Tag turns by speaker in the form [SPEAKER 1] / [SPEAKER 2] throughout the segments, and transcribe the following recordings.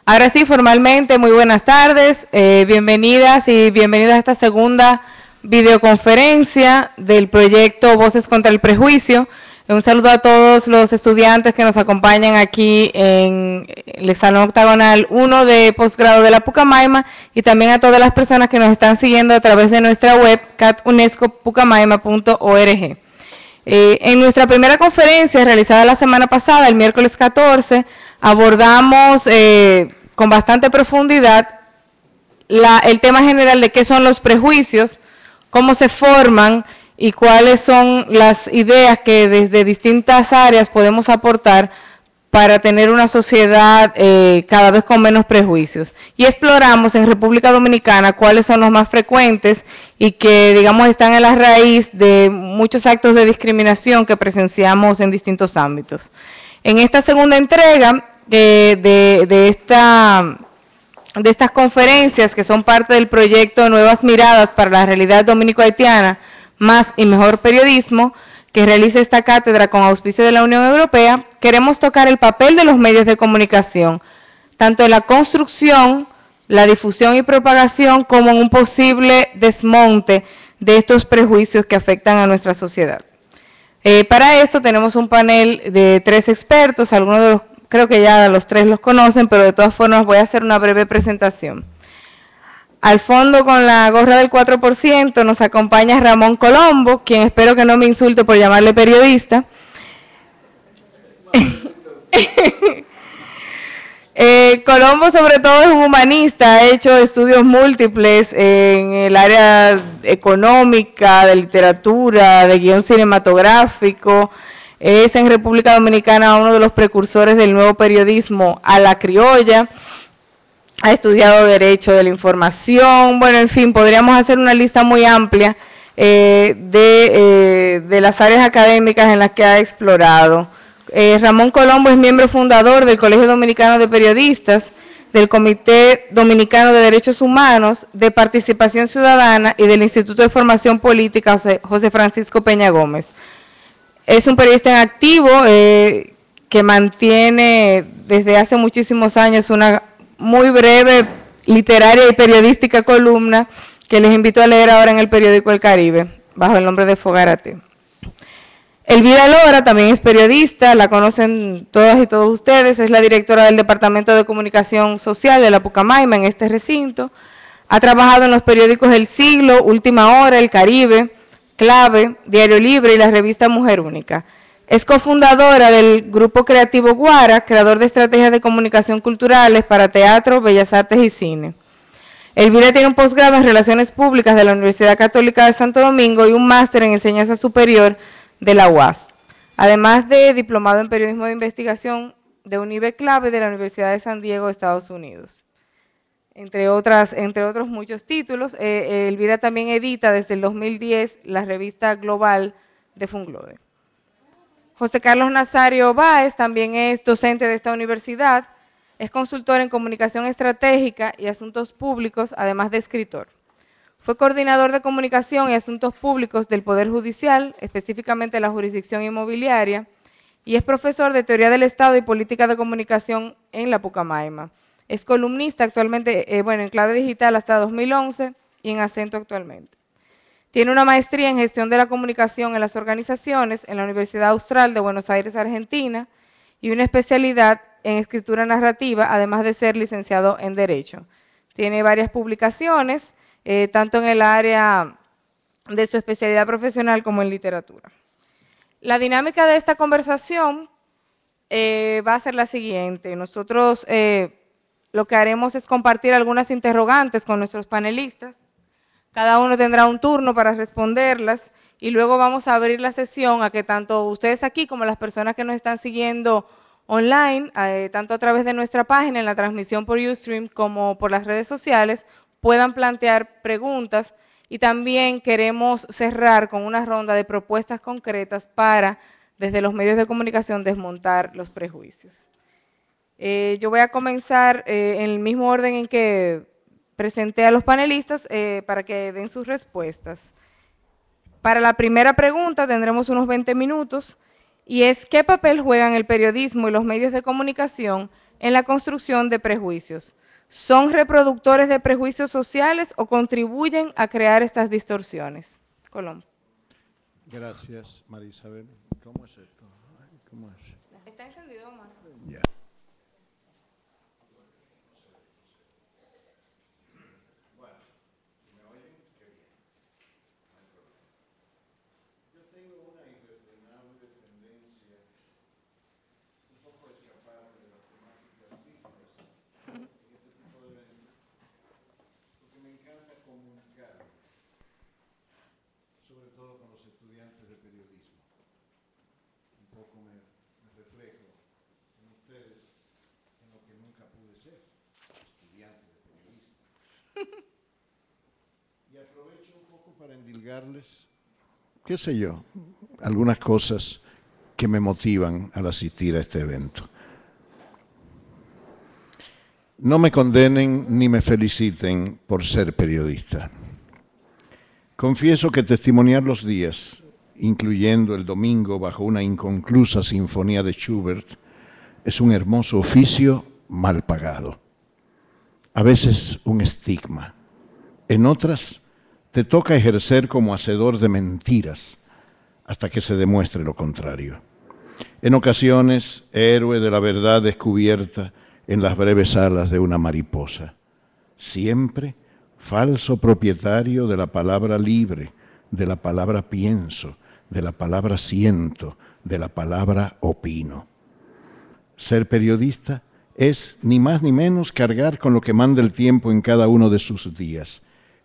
[SPEAKER 1] Ahora sí, formalmente, muy buenas tardes, bienvenidas y bienvenidos a esta segunda videoconferencia del proyecto Voces contra el Prejuicio. Un saludo a todos los estudiantes que nos acompañan aquí en el Salón Octagonal 1 de posgrado de la Pucamaima y también a todas las personas que nos están siguiendo a través de nuestra web catunescopucamaima.org. En nuestra primera conferencia realizada la semana pasada, el miércoles 14, abordamos con bastante profundidad el tema general de qué son los prejuicios, cómo se forman y cuáles son las ideas que desde distintas áreas podemos aportar para tener una sociedad cada vez con menos prejuicios. Y exploramos en República Dominicana cuáles son los más frecuentes y que, digamos, están en la raíz de muchos actos de discriminación que presenciamos en distintos ámbitos. En esta segunda entrega de estas conferencias, que son parte del proyecto Nuevas Miradas para la Realidad Dominico-Haitiana, Más y Mejor Periodismo, que realiza esta cátedra con auspicio de la Unión Europea, queremos tocar el papel de los medios de comunicación, tanto en la construcción, la difusión y propagación, como en un posible desmonte de estos prejuicios que afectan a nuestra sociedad. Para esto tenemos un panel de 3 expertos, algunos de los, creo que ya los 3 los conocen, pero de todas formas voy a hacer una breve presentación. Al fondo, con la gorra del 4%, nos acompaña Ramón Colombo, quien espero que no me insulte por llamarle periodista. Colombo, sobre todo, es un humanista, ha hecho estudios múltiples en el área económica, de literatura, de guión cinematográfico. Es en República Dominicana uno de los precursores del nuevo periodismo a la criolla. Ha estudiado Derecho de la Información, bueno, en fin, podríamos hacer una lista muy amplia de las áreas académicas en las que ha explorado. Ramón Colombo es miembro fundador del Colegio Dominicano de Periodistas, del Comité Dominicano de Derechos Humanos, de Participación Ciudadana y del Instituto de Formación Política José Francisco Peña Gómez. Es un periodista en activo que mantiene desde hace muchísimos años una muy breve literaria y periodística columna que les invito a leer ahora en el periódico El Caribe, bajo el nombre de Fogarate. Elvira Lora también es periodista, la conocen todas y todos ustedes, es la directora del Departamento de Comunicación Social de la Pucamaima en este recinto. Ha trabajado en los periódicos El Siglo, Última Hora, El Caribe, Clave, Diario Libre y la revista Mujer Única. Es cofundadora del Grupo Creativo Guara, creador de estrategias de comunicación culturales para teatro, bellas artes y cine. Elvira tiene un posgrado en Relaciones Públicas de la Universidad Católica de Santo Domingo y un máster en Enseñanza Superior de la UAS, además de diplomado en Periodismo de Investigación de Unive Clave de la Universidad de San Diego, Estados Unidos. Entre otros muchos títulos. Elvira también edita desde el 2010 la revista Global de Funglode. José Carlos Nazario Báez también es docente de esta universidad, es consultor en comunicación estratégica y asuntos públicos, además de escritor. Fue coordinador de comunicación y asuntos públicos del Poder Judicial, específicamente la jurisdicción inmobiliaria, y es profesor de Teoría del Estado y Política de Comunicación en la Pucamaima. Es columnista actualmente, en Clave Digital hasta 2011 y en Acento actualmente. Tiene una maestría en Gestión de la Comunicación en las Organizaciones en la Universidad Austral de Buenos Aires, Argentina, y una especialidad en Escritura Narrativa, además de ser licenciado en Derecho. Tiene varias publicaciones, tanto en el área de su especialidad profesional como en literatura. La dinámica de esta conversación va a ser la siguiente. Nosotros lo que haremos es compartir algunas interrogantes con nuestros panelistas. Cada uno tendrá un turno para responderlas y luego vamos a abrir la sesión a que tanto ustedes aquí como las personas que nos están siguiendo online, tanto a través de nuestra página en la transmisión por Ustream como por las redes sociales, puedan plantear preguntas, y también queremos cerrar con una ronda de propuestas concretas para, desde los medios de comunicación, desmontar los prejuicios. Yo voy a comenzar en el mismo orden en que presenté a los panelistas para que den sus respuestas. Para la primera pregunta tendremos unos 20 minutos y es ¿qué papel juegan el periodismo y los medios de comunicación en la construcción de prejuicios. ¿Son reproductores de prejuicios sociales o contribuyen a crear estas distorsiones? Colombo.
[SPEAKER 2] Gracias, María Isabel. ¿Cómo es esto? ¿Cómo es?
[SPEAKER 1] Está encendido, Omar.
[SPEAKER 2] Ya. Bueno, ¿me oyen? Qué bien. No hay problema. Yo tengo una irrefrenable tendencia un poco a escapar de las temáticas fijas en este tipo de eventos, porque me encanta comunicar, sobre todo con los estudiantes de periodismo. Un poco me reflejo en ustedes, en lo que nunca pude ser, estudiante de periodismo. Y aprovecho un poco para endilgarles, qué sé yo, algunas cosas que me motivan al asistir a este evento. No me condenen ni me feliciten por ser periodista. Confieso que testimoniar los días, incluyendo el domingo bajo una inconclusa sinfonía de Schubert, es un hermoso oficio mal pagado. A veces un estigma. En otras, te toca ejercer como hacedor de mentiras hasta que se demuestre lo contrario. En ocasiones, héroe de la verdad descubierta en las breves alas de una mariposa. Siempre falso propietario de la palabra libre, de la palabra pienso, de la palabra siento, de la palabra opino. Ser periodista es ni más ni menos cargar con lo que manda el tiempo en cada uno de sus días,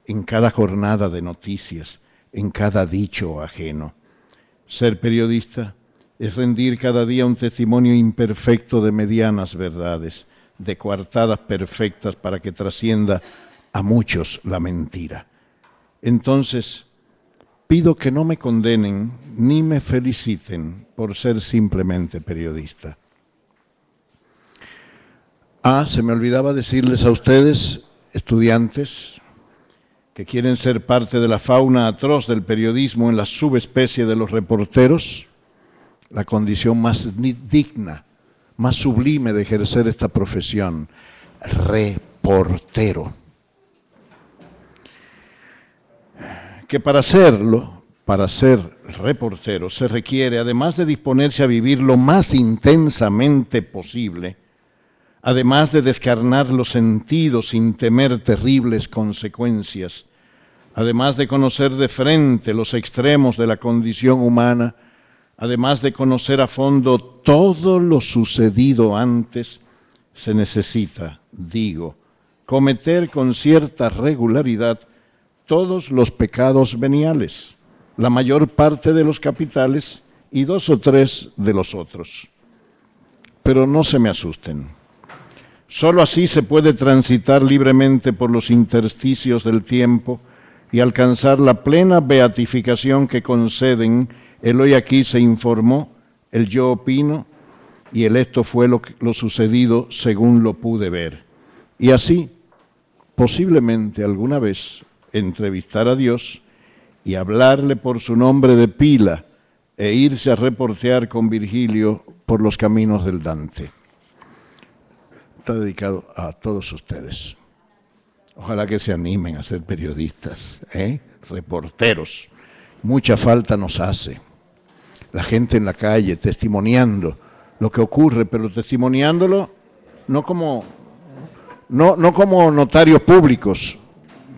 [SPEAKER 2] en cada jornada de noticias, en cada dicho ajeno. Ser periodista es rendir cada día un testimonio imperfecto de medianas verdades, de coartadas perfectas para que trascienda a muchos la mentira. Entonces, pido que no me condenen ni me feliciten por ser simplemente periodista. Se me olvidaba decirles a ustedes, estudiantes, que quieren ser parte de la fauna atroz del periodismo en la subespecie de los reporteros, la condición más digna, más sublime de ejercer esta profesión, reportero. Que para serlo, para ser reportero, se requiere, además de disponerse a vivir lo más intensamente posible, además de descarnar los sentidos sin temer terribles consecuencias, además de conocer de frente los extremos de la condición humana, además de conocer a fondo todo lo sucedido antes, se necesita, digo, cometer con cierta regularidad todos los pecados veniales, la mayor parte de los capitales y 2 o 3 de los otros. Pero no se me asusten. Solo así se puede transitar libremente por los intersticios del tiempo y alcanzar la plena beatificación que conceden el hoy aquí se informó, el yo opino y el esto fue lo sucedido según lo pude ver. Y así, posiblemente alguna vez, entrevistar a Dios y hablarle por su nombre de pila e irse a reportear con Virgilio por los caminos del Dante. Está dedicado a todos ustedes. Ojalá que se animen a ser periodistas, reporteros. Mucha falta nos hace. La gente en la calle testimoniando lo que ocurre, pero testimoniándolo no como notarios públicos,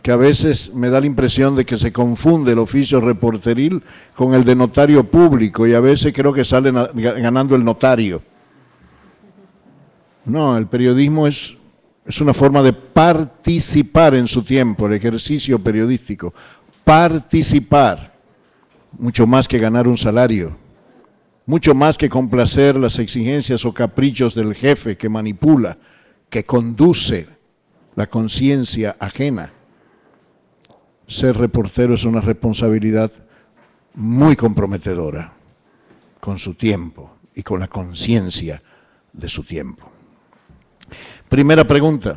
[SPEAKER 2] que a veces me da la impresión de que se confunde el oficio reporteril con el de notario público y a veces creo que sale ganando el notario. No, el periodismo es una forma de participar en su tiempo, el ejercicio periodístico. Participar, mucho más que ganar un salario, mucho más que complacer las exigencias o caprichos del jefe que manipula, que conduce la conciencia ajena. Ser reportero es una responsabilidad muy comprometedora con su tiempo y con la conciencia de su tiempo. Primera pregunta.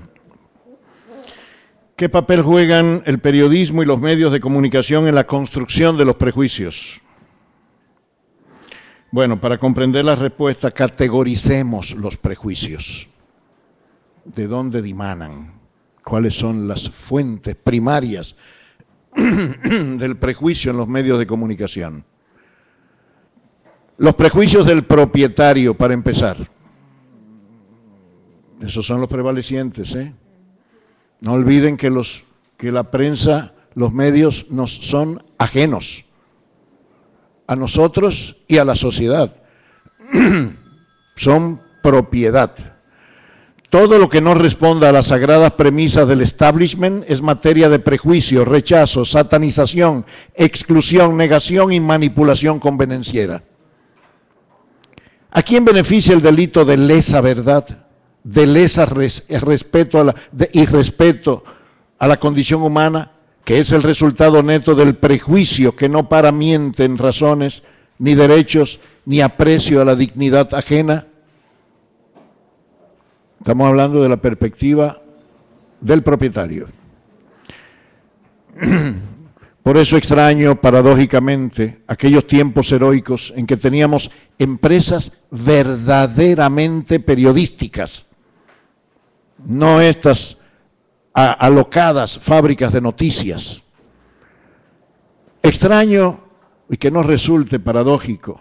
[SPEAKER 2] ¿Qué papel juegan el periodismo y los medios de comunicación en la construcción de los prejuicios? Bueno, para comprender la respuesta, categoricemos los prejuicios. de dónde dimanan, cuáles son las fuentes primarias del prejuicio en los medios de comunicación. Los prejuicios del propietario, para empezar. Esos son los prevalecientes, ¿eh? No olviden que la prensa, los medios nos son ajenos a nosotros y a la sociedad. Son propiedad. Todo lo que no responda a las sagradas premisas del establishment es materia de prejuicio, rechazo, satanización, exclusión, negación y manipulación convenenciera. ¿A quién beneficia el delito de lesa verdad, de lesa respeto irrespeto a la condición humana, que es el resultado neto del prejuicio que no para miente en razones, ni derechos, ni aprecio a la dignidad ajena? Estamos hablando de la perspectiva del propietario. Por eso extraño, paradójicamente, aquellos tiempos heroicos en que teníamos empresas verdaderamente periodísticas, no estas alocadas fábricas de noticias. Extraño, y que no resulte paradójico,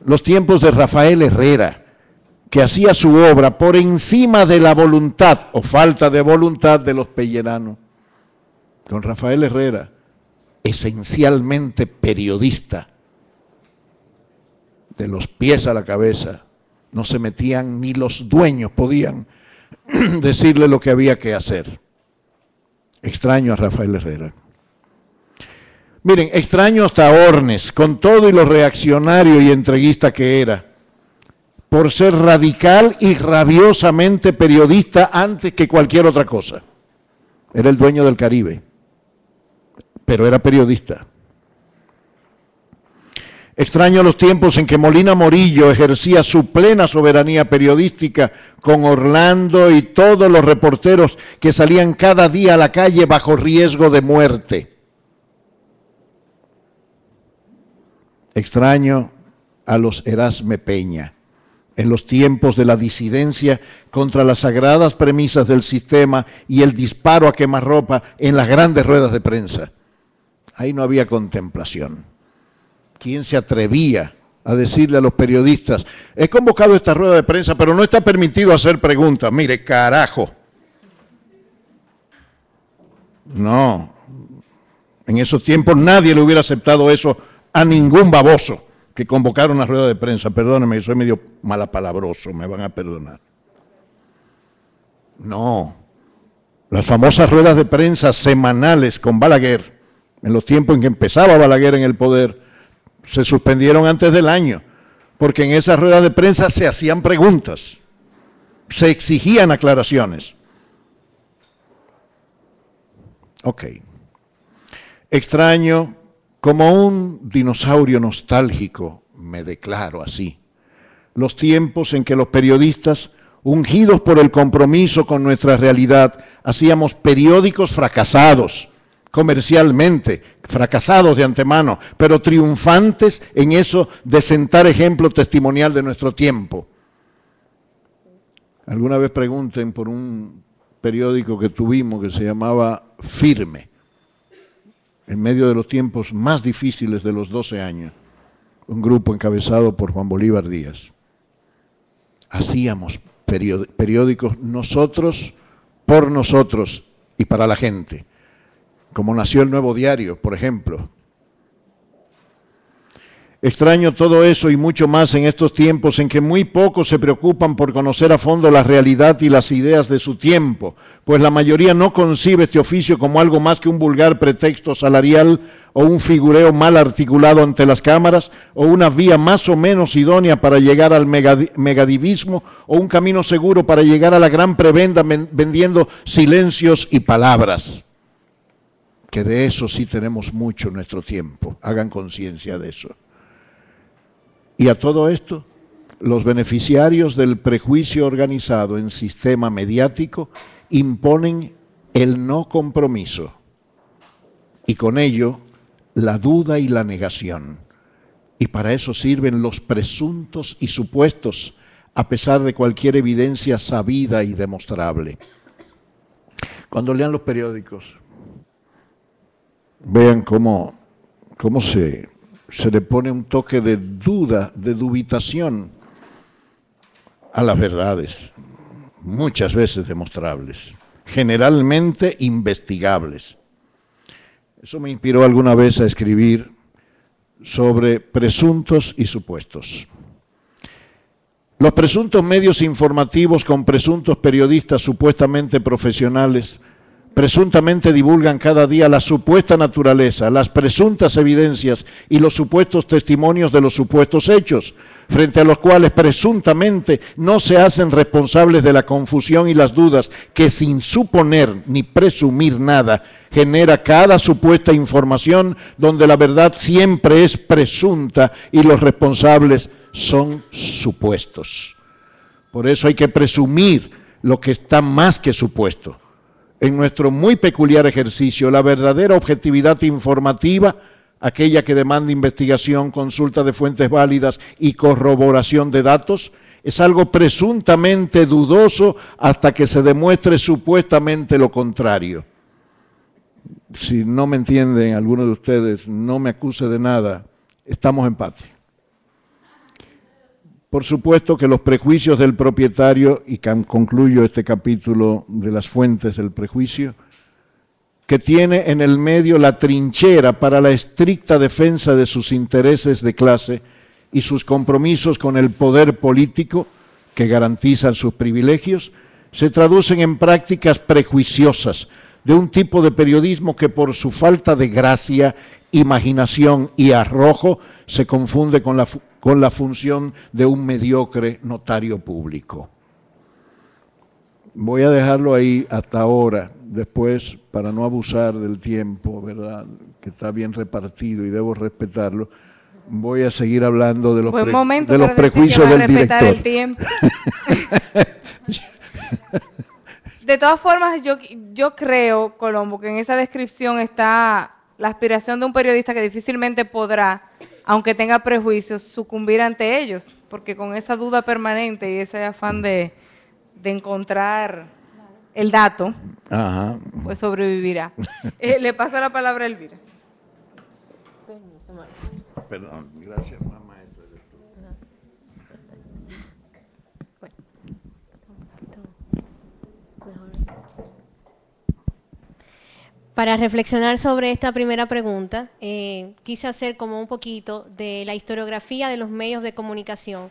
[SPEAKER 2] los tiempos de Rafael Herrera, que hacía su obra por encima de la voluntad o falta de voluntad de los pelleranos. Don Rafael Herrera, esencialmente periodista, de los pies a la cabeza, no se metían, ni los dueños podían decirle lo que había que hacer. Extraño a Rafael Herrera. Miren, extraño hasta a Ornes, con todo y lo reaccionario y entreguista que era, por ser radical y rabiosamente periodista antes que cualquier otra cosa. Era el dueño del Caribe, pero era periodista. Extraño los tiempos en que Molina Morillo ejercía su plena soberanía periodística con Orlando y todos los reporteros que salían cada día a la calle bajo riesgo de muerte. Extraño a los Erasme Peña en los tiempos de la disidencia contra las sagradas premisas del sistema y el disparo a quemarropa en las grandes ruedas de prensa. Ahí no había contemplación. ¿Quién se atrevía a decirle a los periodistas, he convocado esta rueda de prensa, pero no está permitido hacer preguntas? Mire, carajo. No, en esos tiempos nadie le hubiera aceptado eso a ningún baboso que convocara una rueda de prensa. Perdónenme, soy medio malapalabroso, me van a perdonar. No, las famosas ruedas de prensa semanales con Balaguer, en los tiempos en que empezaba Balaguer en el poder, se suspendieron antes del año, porque en esas ruedas de prensa se hacían preguntas, se exigían aclaraciones. Ok. Extraño, como un dinosaurio nostálgico, me declaro así, los tiempos en que los periodistas, ungidos por el compromiso con nuestra realidad, hacíamos periódicos fracasados, comercialmente, fracasados de antemano, pero triunfantes en eso de sentar ejemplo testimonial de nuestro tiempo. Alguna vez pregunten por un periódico que tuvimos que se llamaba Firme, en medio de los tiempos más difíciles de los 12 años, un grupo encabezado por Juan Bolívar Díaz. Hacíamos periódicos nosotros, por nosotros y para la gente, como nació el Nuevo Diario, por ejemplo. Extraño todo eso y mucho más en estos tiempos en que muy pocos se preocupan por conocer a fondo la realidad y las ideas de su tiempo, pues la mayoría no concibe este oficio como algo más que un vulgar pretexto salarial o un figureo mal articulado ante las cámaras o una vía más o menos idónea para llegar al megadivismo o un camino seguro para llegar a la gran prebenda vendiendo silencios y palabras. Que de eso sí tenemos mucho en nuestro tiempo, hagan conciencia de eso. Y a todo esto, los beneficiarios del prejuicio organizado en sistema mediático imponen el no compromiso y con ello la duda y la negación. Y para eso sirven los presuntos y supuestos a pesar de cualquier evidencia sabida y demostrable. Cuando lean los periódicos, vean cómo se le pone un toque de duda, de dubitación a las verdades, muchas veces demostrables, generalmente investigables. Eso me inspiró alguna vez a escribir sobre presuntos y supuestos. Los presuntos medios informativos con presuntos periodistas supuestamente profesionales presuntamente divulgan cada día la supuesta naturaleza, las presuntas evidencias y los supuestos testimonios de los supuestos hechos, frente a los cuales presuntamente no se hacen responsables de la confusión y las dudas que, sin suponer ni presumir nada, genera cada supuesta información donde la verdad siempre es presunta y los responsables son supuestos. Por eso hay que presumir lo que está más que supuesto. En nuestro muy peculiar ejercicio, la verdadera objetividad informativa, aquella que demanda investigación, consulta de fuentes válidas y corroboración de datos, es algo presuntamente dudoso hasta que se demuestre supuestamente lo contrario. Si no me entienden algunos de ustedes, no me acuse de nada, estamos en paz. Por supuesto que los prejuicios del propietario, y concluyo este capítulo de las fuentes del prejuicio, que tiene en el medio la trinchera para la estricta defensa de sus intereses de clase y sus compromisos con el poder político que garantizan sus privilegios, se traducen en prácticas prejuiciosas de un tipo de periodismo que por su falta de gracia, imaginación y arrojo se confunde con la función de un mediocre notario público. Voy a dejarlo ahí hasta ahora, después, para no abusar del tiempo, ¿verdad?, que está bien repartido y debo respetarlo, voy a seguir hablando de los prejuicios del director.
[SPEAKER 1] El tiempo. De todas formas, yo creo, Colombo, que en esa descripción está la aspiración de un periodista que difícilmente podrá, aunque tenga prejuicios, sucumbir ante ellos, porque con esa duda permanente y ese afán de encontrar el dato, ajá, pues sobrevivirá. Le paso la palabra a Elvira.
[SPEAKER 2] Perdón, gracias, mamá.
[SPEAKER 3] Para reflexionar sobre esta primera pregunta, quise hacer como un poquito de la historiografía de los medios de comunicación,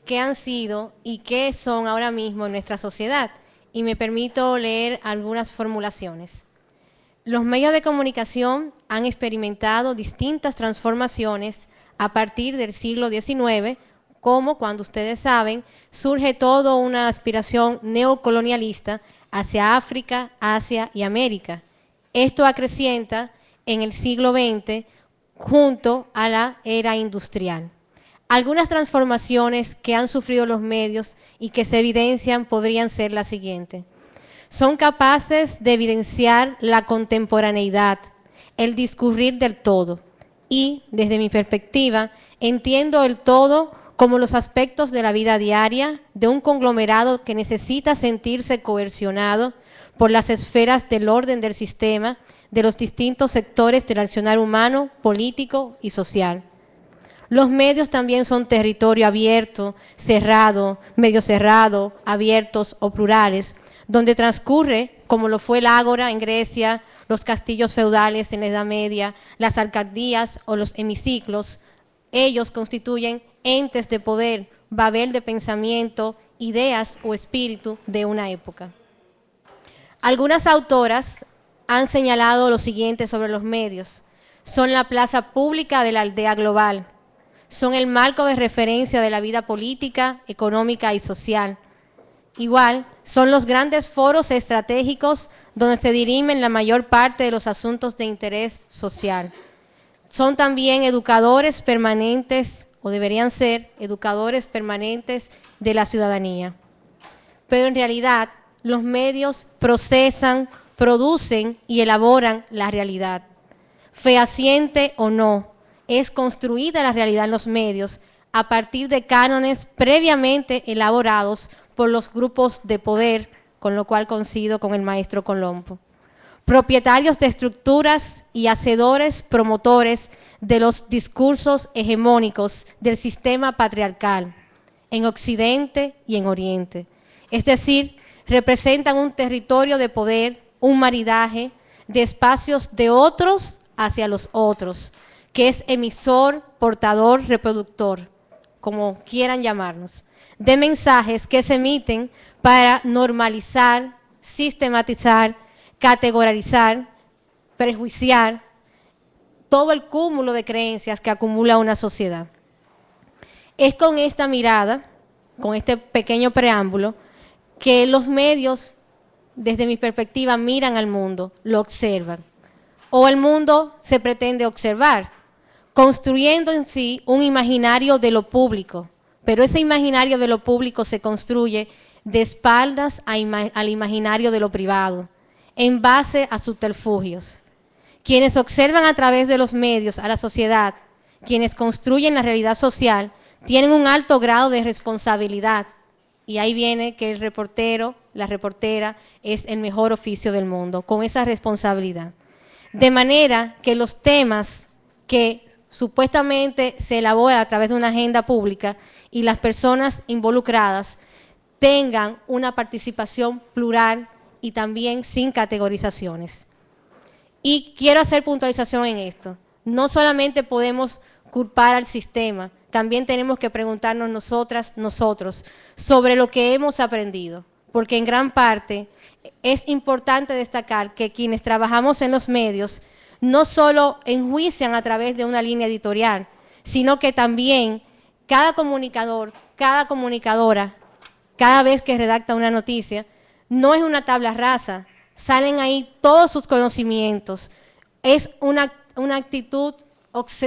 [SPEAKER 3] qué han sido y qué son ahora mismo en nuestra sociedad, y me permito leer algunas formulaciones. Los medios de comunicación han experimentado distintas transformaciones a partir del siglo XIX, como cuando ustedes saben, surge toda una aspiración neocolonialista hacia África, Asia y América. Esto acrecienta en el siglo XX junto a la era industrial. Algunas transformaciones que han sufrido los medios y que se evidencian podrían ser las siguientes. Son capaces de evidenciar la contemporaneidad, el discurrir del todo. Y, desde mi perspectiva, entiendo el todo como los aspectos de la vida diaria de un conglomerado que necesita sentirse coercionado por las esferas del orden del sistema, de los distintos sectores del accionar humano, político y social. Los medios también son territorio abierto, cerrado, medio cerrado, abiertos o plurales, donde transcurre, como lo fue el ágora en Grecia, los castillos feudales en la Edad Media, las alcaldías o los hemiciclos. Ellos constituyen entes de poder, babel de pensamiento, ideas o espíritu de una época. Algunas autoras han señalado lo siguiente sobre los medios. Son la plaza pública de la aldea global. Son el marco de referencia de la vida política, económica y social. Igual, son los grandes foros estratégicos donde se dirimen la mayor parte de los asuntos de interés social. Son también educadores permanentes, o deberían ser educadores permanentes de la ciudadanía. Pero en realidad, los medios procesan, producen y elaboran la realidad. Fehaciente o no, es construida la realidad en los medios a partir de cánones previamente elaborados por los grupos de poder, con lo cual coincido con el maestro Colombo. Propietarios de estructuras y hacedores promotores de los discursos hegemónicos del sistema patriarcal en Occidente y en Oriente. Es decir, representan un territorio de poder, un maridaje de espacios de otros hacia los otros, que es emisor, portador, reproductor, como quieran llamarnos, de mensajes que se emiten para normalizar, sistematizar, categorizar, prejuiciar todo el cúmulo de creencias que acumula una sociedad. Es con esta mirada, con este pequeño preámbulo, que los medios, desde mi perspectiva, miran al mundo, lo observan. O el mundo se pretende observar, construyendo en sí un imaginario de lo público, pero ese imaginario de lo público se construye de espaldas al imaginario de lo privado, en base a subterfugios. Quienes observan a través de los medios a la sociedad, quienes construyen la realidad social, tienen un alto grado de responsabilidad. Y ahí viene que el reportero, la reportera, es el mejor oficio del mundo, con esa responsabilidad. De manera que los temas que supuestamente se elaboran a través de una agenda pública y las personas involucradas tengan una participación plural y también sin categorizaciones. Y quiero hacer puntualización en esto. No solamente podemos culpar al sistema, también tenemos que preguntarnos nosotros, sobre lo que hemos aprendido, porque en gran parte es importante destacar que quienes trabajamos en los medios no solo enjuician a través de una línea editorial, sino que también cada comunicador, cada comunicadora, cada vez que redacta una noticia, no es una tabla rasa, salen ahí todos sus conocimientos, es una actitud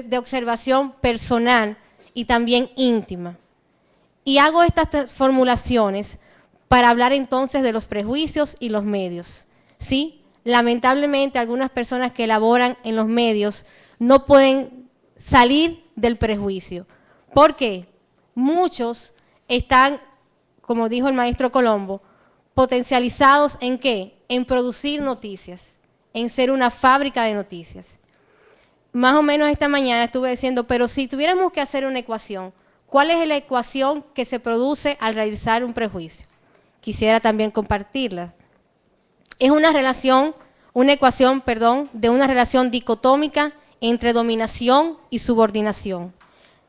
[SPEAKER 3] de observación personal y también íntima. Y hago estas formulaciones para hablar entonces de los prejuicios y los medios. ¿Sí? Lamentablemente algunas personas que elaboran en los medios no pueden salir del prejuicio. ¿Por qué? Muchos están, como dijo el maestro Colombo, potencializados ¿en qué? En producir noticias, en ser una fábrica de noticias. Más o menos esta mañana estuve diciendo, pero si tuviéramos que hacer una ecuación, ¿cuál es la ecuación que se produce al realizar un prejuicio? Quisiera también compartirla. Es una ecuación de una relación dicotómica entre dominación y subordinación.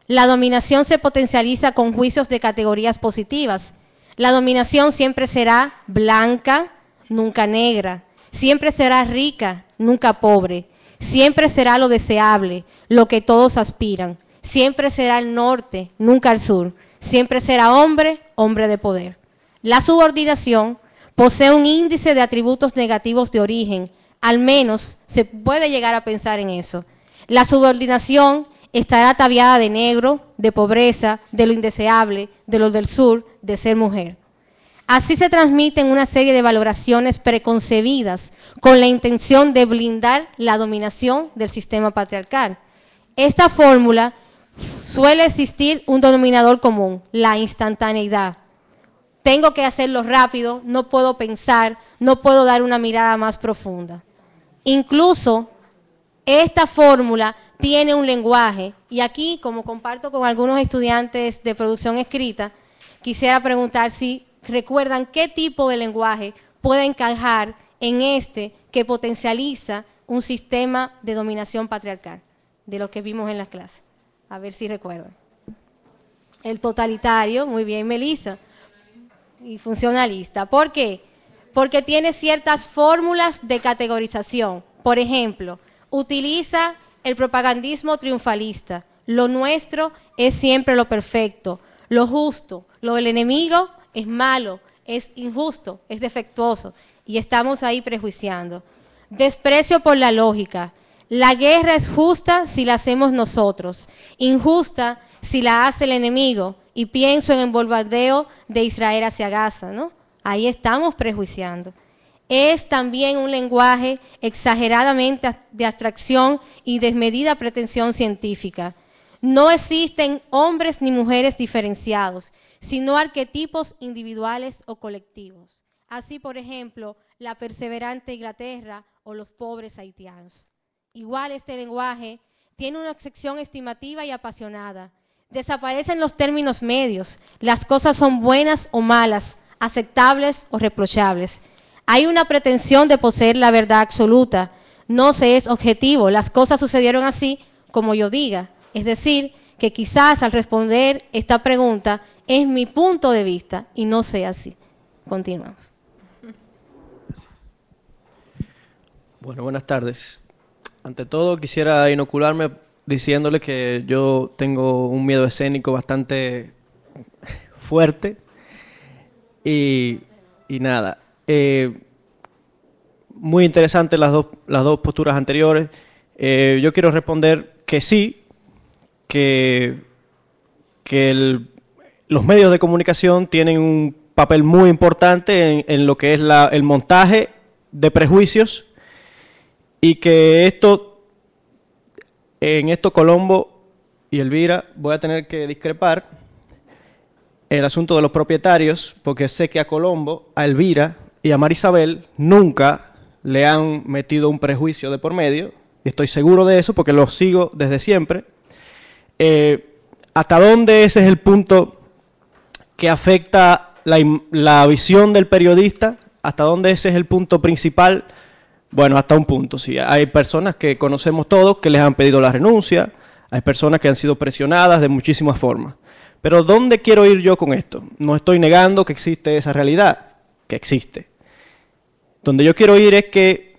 [SPEAKER 3] La dominación se potencializa con juicios de categorías positivas. La dominación siempre será blanca, nunca negra. Siempre será rica, nunca pobre. Siempre será lo deseable, lo que todos aspiran. Siempre será el norte, nunca el sur. Siempre será hombre, hombre de poder. La subordinación posee un índice de atributos negativos de origen. Al menos se puede llegar a pensar en eso. La subordinación estará ataviada de negro, de pobreza, de lo indeseable, de lo del sur, de ser mujer. Así se transmiten una serie de valoraciones preconcebidas con la intención de blindar la dominación del sistema patriarcal. Esta fórmula suele existir un denominador común, la instantaneidad. Tengo que hacerlo rápido, no puedo pensar, no puedo dar una mirada más profunda. Incluso esta fórmula tiene un lenguaje, y aquí, como comparto con algunos estudiantes de producción escrita, quisiera preguntar si recuerdan qué tipo de lenguaje puede encajar en este que potencializa un sistema de dominación patriarcal, de lo que vimos en la clase. A ver si recuerdan. El totalitario, muy bien, Melissa, y funcionalista. ¿Por qué? Porque tiene ciertas fórmulas de categorización. Por ejemplo, utiliza el propagandismo triunfalista. Lo nuestro es siempre lo perfecto, lo justo, lo del enemigo es malo, es injusto, es defectuoso, y estamos ahí prejuiciando. Desprecio por la lógica. La guerra es justa si la hacemos nosotros, injusta si la hace el enemigo, y pienso en el bombardeo de Israel hacia Gaza, ¿no? Ahí estamos prejuiciando. Es también un lenguaje exageradamente de abstracción y desmedida pretensión científica. No existen hombres ni mujeres diferenciados, sino arquetipos individuales o colectivos. Así, por ejemplo, la perseverante Inglaterra o los pobres haitianos. Igual este lenguaje tiene una excepción estimativa y apasionada. Desaparecen los términos medios. Las cosas son buenas o malas, aceptables o reprochables. Hay una pretensión de poseer la verdad absoluta. No se es objetivo. Las cosas sucedieron así como yo diga. Es decir, que quizás al responder esta pregunta es mi punto de vista y no sea así. Continuamos.
[SPEAKER 4] Bueno, buenas tardes. Ante todo quisiera inocularme diciéndole que yo tengo un miedo escénico bastante fuerte y nada. Muy interesantes las dos posturas anteriores. Yo quiero responder que sí, que los medios de comunicación tienen un papel muy importante en lo que es el montaje de prejuicios y que en esto Colombo y Elvira voy a tener que discrepar el asunto de los propietarios, porque sé que a Colombo, a Elvira y a Marisabel nunca le han metido un prejuicio de por medio, y estoy seguro de eso porque los sigo desde siempre. ¿Hasta dónde ese es el punto que afecta la visión del periodista? ¿Hasta dónde ese es el punto principal? Bueno, hasta un punto, sí. Hay personas que conocemos todos que les han pedido la renuncia, hay personas que han sido presionadas de muchísimas formas. Pero ¿dónde quiero ir yo con esto? No estoy negando que existe esa realidad, que existe. Donde yo quiero ir es que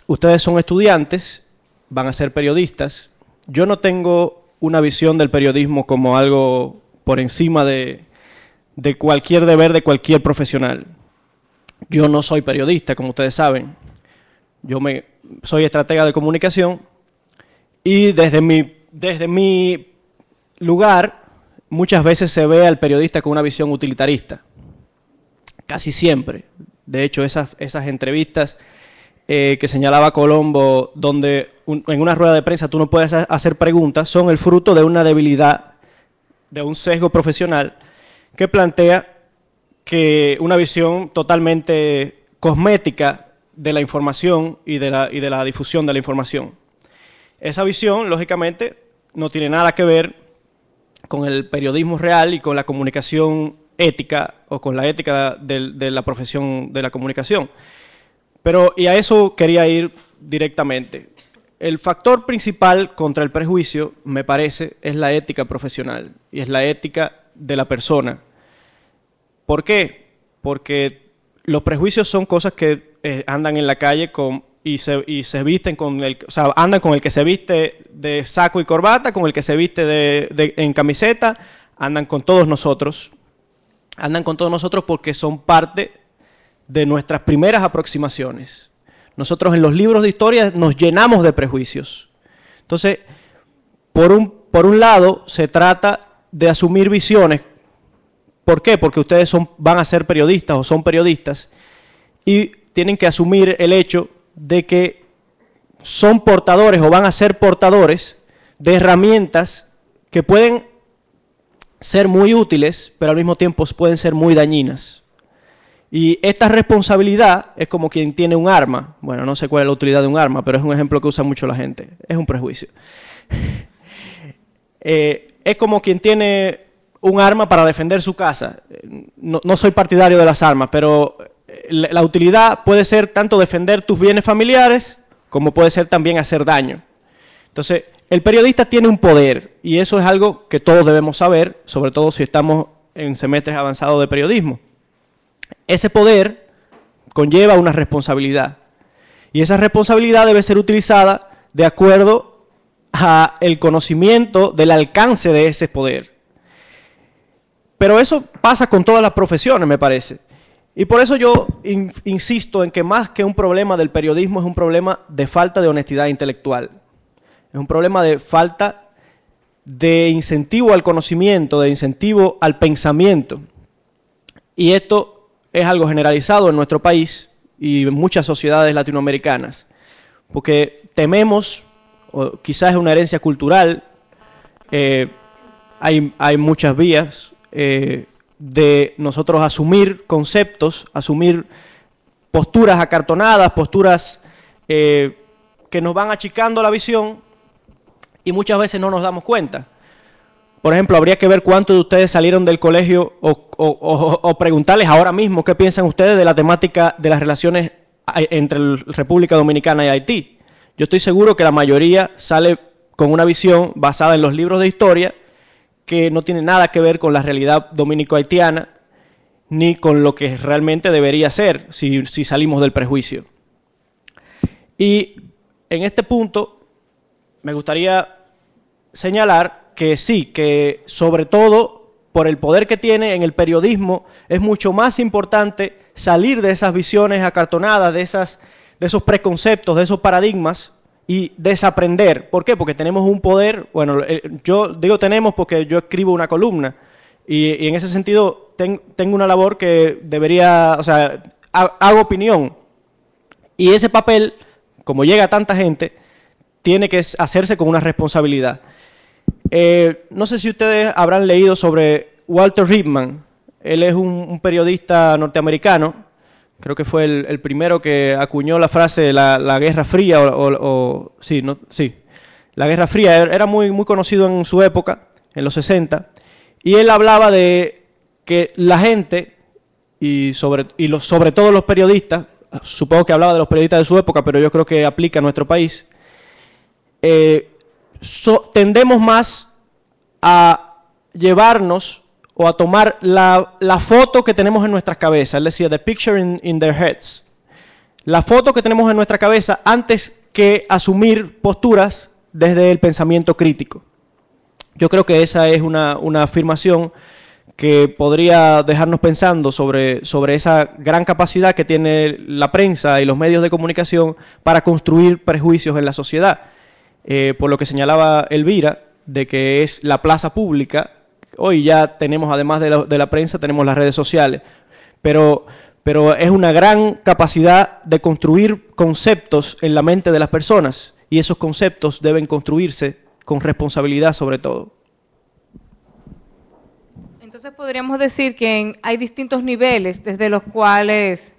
[SPEAKER 4] ustedes son estudiantes, van a ser periodistas. Yo no tengo una visión del periodismo como algo por encima de cualquier deber de cualquier profesional. Yo no soy periodista, como ustedes saben. Soy estratega de comunicación y desde mi lugar muchas veces se ve al periodista con una visión utilitarista. Casi siempre. De hecho, esas entrevistas que señalaba Colombo, donde en una rueda de prensa tú no puedes hacer preguntas, son el fruto de una debilidad, de un sesgo profesional que plantea que una visión totalmente cosmética de la información y de la difusión de la información. Esa visión, lógicamente, no tiene nada que ver con el periodismo real y con la comunicación ética o con la ética de la profesión de la comunicación. Y a eso quería ir directamente. El factor principal contra el prejuicio, me parece, es la ética profesional y es la ética de la persona. ¿Por qué? Porque los prejuicios son cosas que andan en la calle y se visten andan con el que se viste de saco y corbata, con el que se viste en camiseta, andan con todos nosotros. Andan con todos nosotros porque son parte de nuestras primeras aproximaciones. Nosotros en los libros de historia nos llenamos de prejuicios. Entonces, por un lado, se trata de asumir visiones. ¿Por qué? Porque ustedes van a ser periodistas o son periodistas y tienen que asumir el hecho de que son portadores o van a ser portadores de herramientas que pueden ser muy útiles, pero al mismo tiempo pueden ser muy dañinas. Y esta responsabilidad es como quien tiene un arma. Bueno, no sé cuál es la utilidad de un arma, pero es un ejemplo que usa mucho la gente. Es un prejuicio. Es como quien tiene un arma para defender su casa. No soy partidario de las armas, pero la utilidad puede ser tanto defender tus bienes familiares como puede ser también hacer daño. Entonces, el periodista tiene un poder y eso es algo que todos debemos saber, sobre todo si estamos en semestres avanzados de periodismo. Ese poder conlleva una responsabilidad y esa responsabilidad debe ser utilizada de acuerdo al conocimiento del alcance de ese poder. Pero eso pasa con todas las profesiones, me parece. Y por eso yo insisto en que más que un problema del periodismo es un problema de falta de honestidad intelectual. Es un problema de falta de incentivo al conocimiento, de incentivo al pensamiento. Y esto es algo generalizado en nuestro país y en muchas sociedades latinoamericanas. Porque tememos, o quizás es una herencia cultural, hay muchas vías de nosotros asumir conceptos, asumir posturas acartonadas, posturas que nos van achicando la visión y muchas veces no nos damos cuenta. Por ejemplo, habría que ver cuántos de ustedes salieron del colegio o preguntarles ahora mismo qué piensan ustedes de la temática de las relaciones entre República Dominicana y Haití. Yo estoy seguro que la mayoría sale con una visión basada en los libros de historia que no tiene nada que ver con la realidad dominico-haitiana ni con lo que realmente debería ser si salimos del prejuicio. Y en este punto me gustaría señalar que sí, que sobre todo por el poder que tiene en el periodismo es mucho más importante salir de esas visiones acartonadas, de esos preconceptos, de esos paradigmas y desaprender. ¿Por qué? Porque tenemos un poder, bueno, yo digo tenemos porque yo escribo una columna y en ese sentido tengo una labor que debería, o sea, hago opinión. Y ese papel, como llega a tanta gente, tiene que hacerse con una responsabilidad. No sé si ustedes habrán leído sobre Walter Lippmann. Él es un periodista norteamericano, creo que fue el primero que acuñó la frase la Guerra Fría, la Guerra Fría. Era muy conocido en su época, en los 60, y él hablaba de que la gente, sobre todo los periodistas, supongo que hablaba de los periodistas de su época, pero yo creo que aplica a nuestro país, tendemos más a llevarnos o a tomar la foto que tenemos en nuestras cabezas, es decir, the picture in their heads, la foto que tenemos en nuestra cabeza antes que asumir posturas desde el pensamiento crítico. Yo creo que esa es una afirmación que podría dejarnos pensando sobre esa gran capacidad que tiene la prensa y los medios de comunicación para construir prejuicios en la sociedad. Por lo que señalaba Elvira, de que es la plaza pública. Hoy ya tenemos, además de la prensa, tenemos las redes sociales, pero es una gran capacidad de construir conceptos en la mente de las personas, y esos conceptos deben construirse con responsabilidad sobre todo.
[SPEAKER 1] Entonces podríamos decir que hay distintos niveles desde los cuales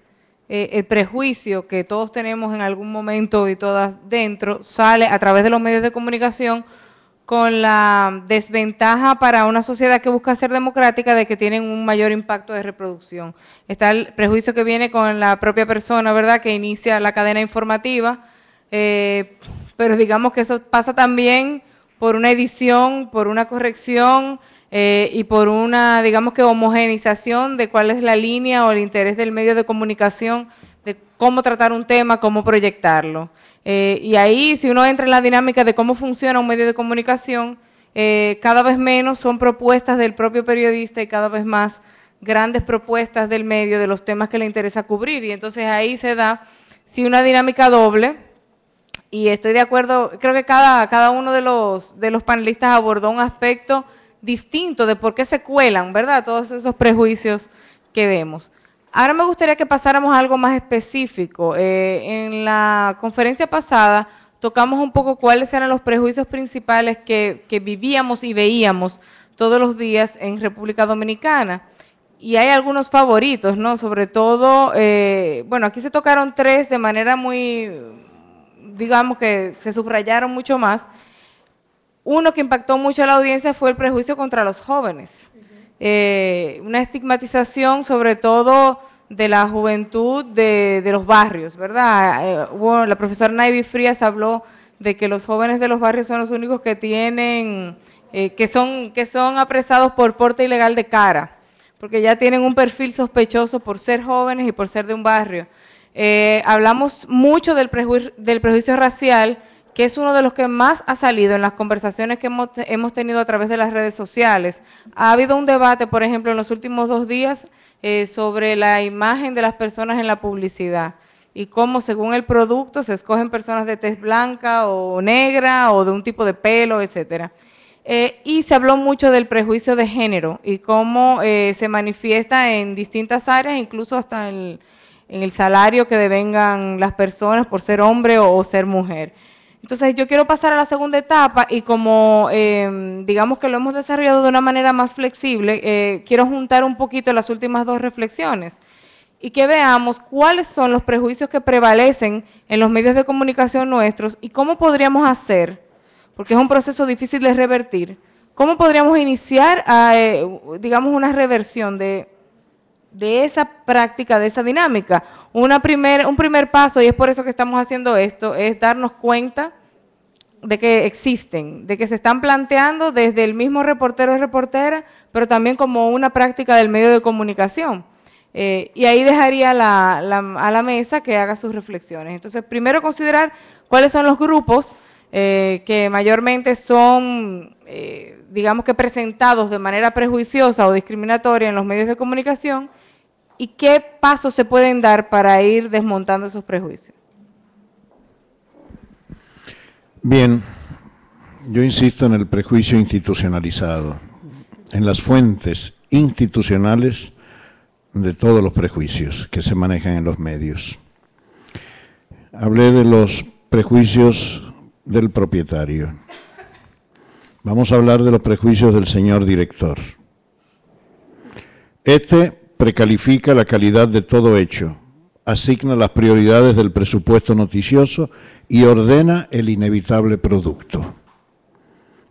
[SPEAKER 1] el prejuicio que todos tenemos en algún momento y todas dentro sale a través de los medios de comunicación, con la desventaja para una sociedad que busca ser democrática de que tienen un mayor impacto de reproducción. Está el prejuicio que viene con la propia persona, ¿verdad?, que inicia la cadena informativa, pero digamos que eso pasa también por una edición, por una corrección y por una, digamos que, homogenización de cuál es la línea o el interés del medio de comunicación, de cómo tratar un tema, cómo proyectarlo. Y ahí, si uno entra en la dinámica de cómo funciona un medio de comunicación, cada vez menos son propuestas del propio periodista y cada vez más grandes propuestas del medio de los temas que le interesa cubrir. Y entonces ahí se da, sí, una dinámica doble, y estoy de acuerdo, creo que cada uno de los panelistas abordó un aspecto distinto de por qué se cuelan, ¿verdad?, todos esos prejuicios que vemos. Ahora me gustaría que pasáramos a algo más específico. En la conferencia pasada tocamos un poco cuáles eran los prejuicios principales que vivíamos y veíamos todos los días en República Dominicana. Y hay algunos favoritos, ¿no? Sobre todo, bueno, aquí se tocaron tres de manera muy, digamos que se subrayaron mucho más. Uno que impactó mucho a la audiencia fue el prejuicio contra los jóvenes. Una estigmatización sobre todo de la juventud de los barrios, ¿verdad? La profesora Naivi Frías habló de que los jóvenes de los barrios son los únicos que tienen, que son apresados por porte ilegal de cara, porque ya tienen un perfil sospechoso por ser jóvenes y por ser de un barrio. Hablamos mucho del prejuicio racial, que es uno de los que más ha salido en las conversaciones que hemos tenido a través de las redes sociales. Ha habido un debate, por ejemplo, en los últimos 2 días sobre la imagen de las personas en la publicidad y cómo según el producto se escogen personas de tez blanca o negra o de un tipo de pelo, etcétera. Y se habló mucho del prejuicio de género y cómo se manifiesta en distintas áreas, incluso hasta en el salario que devengan las personas por ser hombre o ser mujer. Entonces yo quiero pasar a la segunda etapa y como digamos que lo hemos desarrollado de una manera más flexible, quiero juntar un poquito las últimas dos reflexiones y que veamos cuáles son los prejuicios que prevalecen en los medios de comunicación nuestros y cómo podríamos hacer, porque es un proceso difícil de revertir, cómo podríamos iniciar, digamos, una reversión de esa práctica, de esa dinámica. Un primer paso, y es por eso que estamos haciendo esto, es darnos cuenta de que existen, de que se están planteando desde el mismo reportero o reportera, pero también como una práctica del medio de comunicación. Y ahí dejaría a la mesa que haga sus reflexiones. Entonces, primero considerar cuáles son los grupos que mayormente son, digamos que presentados de manera prejuiciosa o discriminatoria en los medios de comunicación y qué pasos se pueden dar para ir desmontando esos prejuicios.
[SPEAKER 2] Bien, yo insisto en el prejuicio institucionalizado, en las fuentes institucionales de todos los prejuicios que se manejan en los medios. Hablé de los prejuicios del propietario. Vamos a hablar de los prejuicios del señor director. Este precalifica la calidad de todo hecho, asigna las prioridades del presupuesto noticioso y ordena el inevitable producto.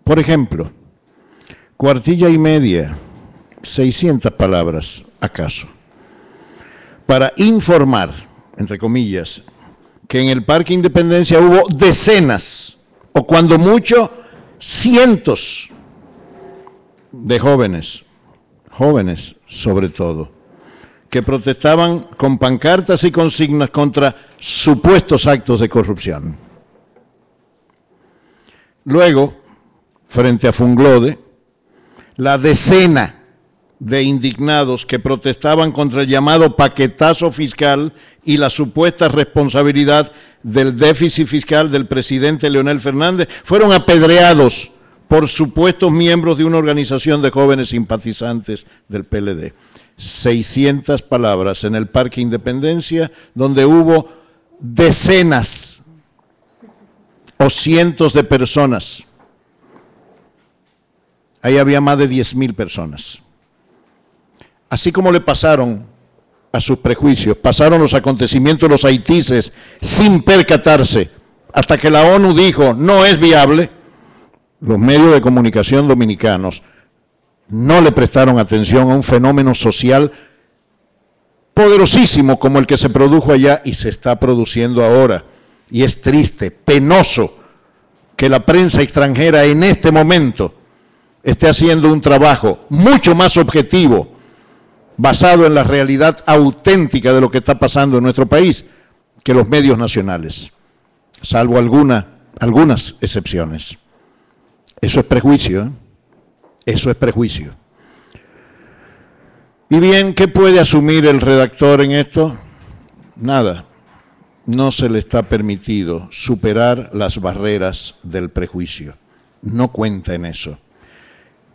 [SPEAKER 2] Por ejemplo, cuartilla y media, 600 palabras, acaso, para informar, entre comillas, que en el Parque Independencia hubo decenas, o cuando mucho, cientos de jóvenes sobre todo, que protestaban con pancartas y consignas contra supuestos actos de corrupción. Luego, frente a Funglode, la decena de indignados que protestaban contra el llamado paquetazo fiscal y la supuesta responsabilidad del déficit fiscal del presidente Leonel Fernández, fueron apedreados por supuestos miembros de una organización de jóvenes simpatizantes del PLD. 600 palabras en el Parque Independencia, donde hubo decenas o cientos de personas. Ahí había más de 10.000 personas. Así como le pasaron a sus prejuicios, pasaron los acontecimientos de los haitises sin percatarse, hasta que la ONU dijo no es viable, los medios de comunicación dominicanos no le prestaron atención a un fenómeno social poderosísimo como el que se produjo allá y se está produciendo ahora. Y es triste, penoso, que la prensa extranjera en este momento esté haciendo un trabajo mucho más objetivo, basado en la realidad auténtica de lo que está pasando en nuestro país, que los medios nacionales, salvo algunas excepciones. Eso es prejuicio, ¿eh? Eso es prejuicio. Y bien, ¿qué puede asumir el redactor en esto? Nada. No se le está permitido superar las barreras del prejuicio. No cuenta en eso.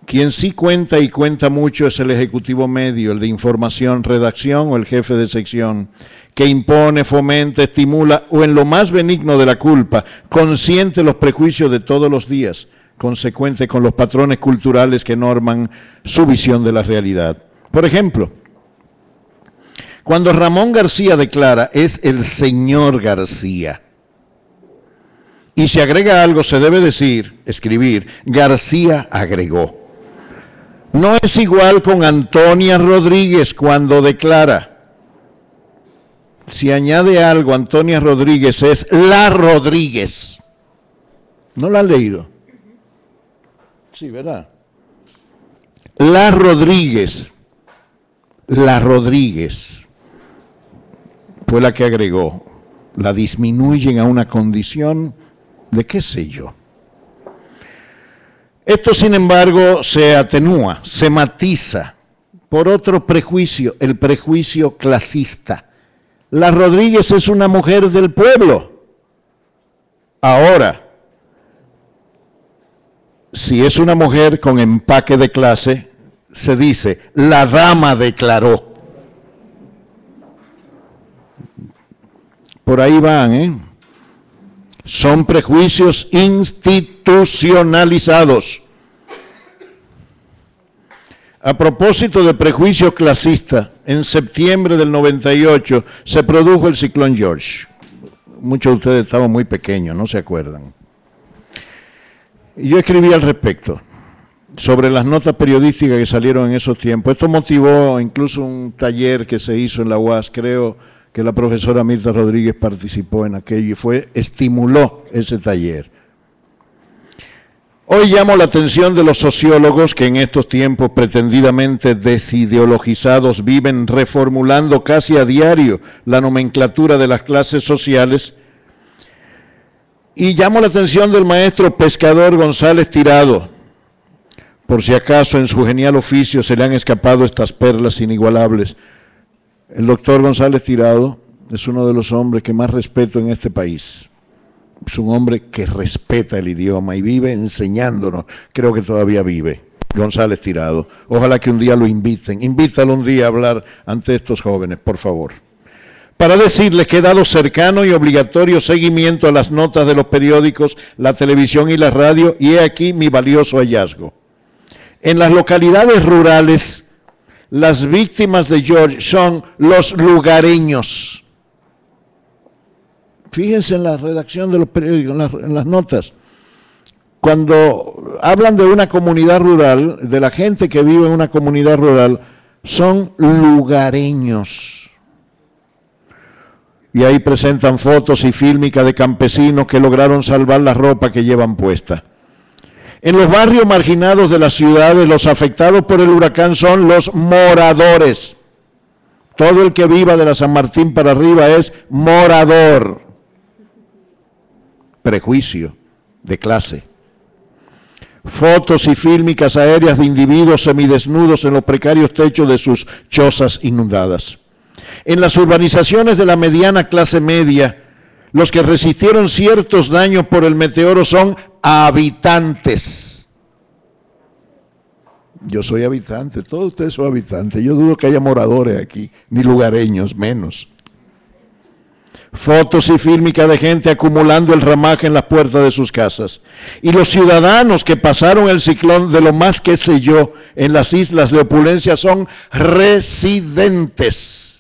[SPEAKER 2] Quien sí cuenta y cuenta mucho es el ejecutivo medio, el de información, redacción o el jefe de sección, que impone, fomenta, estimula o en lo más benigno de la culpa, consiente los prejuicios de todos los días, consecuente con los patrones culturales que norman su visión de la realidad. Por ejemplo, cuando Ramón García declara es el señor García, y si agrega algo se debe escribir, García agregó. No es igual con Antonia Rodríguez cuando declara. Si añade algo, Antonia Rodríguez es la Rodríguez. ¿No la han leído? Sí, ¿verdad? La Rodríguez fue la que agregó. La disminuyen a una condición de qué sé yo. Esto, sin embargo, se atenúa, se matiza por otro prejuicio, el prejuicio clasista. La Rodríguez es una mujer del pueblo. Ahora, si es una mujer con empaque de clase, se dice, la dama declaró. Por ahí van, ¿eh? Son prejuicios institucionalizados. A propósito de prejuicio clasista, en septiembre del 98 se produjo el ciclón George. Muchos de ustedes estaban muy pequeños, no se acuerdan. Y yo escribí al respecto, sobre las notas periodísticas que salieron en esos tiempos. Esto motivó incluso un taller que se hizo en la UAS, creo que la profesora Mirta Rodríguez participó en aquello y estimuló ese taller. Hoy llamo la atención de los sociólogos que en estos tiempos pretendidamente desideologizados viven reformulando casi a diario la nomenclatura de las clases sociales, y llamo la atención del maestro pescador González Tirado, por si acaso en su genial oficio se le han escapado estas perlas inigualables. El doctor González Tirado es uno de los hombres que más respeto en este país. Es un hombre que respeta el idioma y vive enseñándonos. Creo que todavía vive, González Tirado. Ojalá que un día lo inviten. Invítalo un día a hablar ante estos jóvenes, por favor. Para decirles que he dado cercano y obligatorio seguimiento a las notas de los periódicos, la televisión y la radio, y he aquí mi valioso hallazgo. En las localidades rurales, las víctimas de George son los lugareños. Fíjense en la redacción de los periódicos, en las notas. Cuando hablan de una comunidad rural, de la gente que vive en una comunidad rural, son lugareños. Y ahí presentan fotos y fílmica de campesinos que lograron salvar la ropa que llevan puesta. En los barrios marginados de las ciudades, los afectados por el huracán son los moradores. Todo el que viva de la San Martín para arriba es morador. Prejuicio de clase. Fotos y fílmicas aéreas de individuos semidesnudos en los precarios techos de sus chozas inundadas. En las urbanizaciones de la mediana clase media, los que resistieron ciertos daños por el meteoro son habitantes. Yo soy habitante, todos ustedes son habitantes. Yo dudo que haya moradores aquí, ni lugareños, menos. Fotos y fílmica de gente acumulando el ramaje en las puertas de sus casas. Y los ciudadanos que pasaron el ciclón de lo más que sé yo en las islas de opulencia son residentes.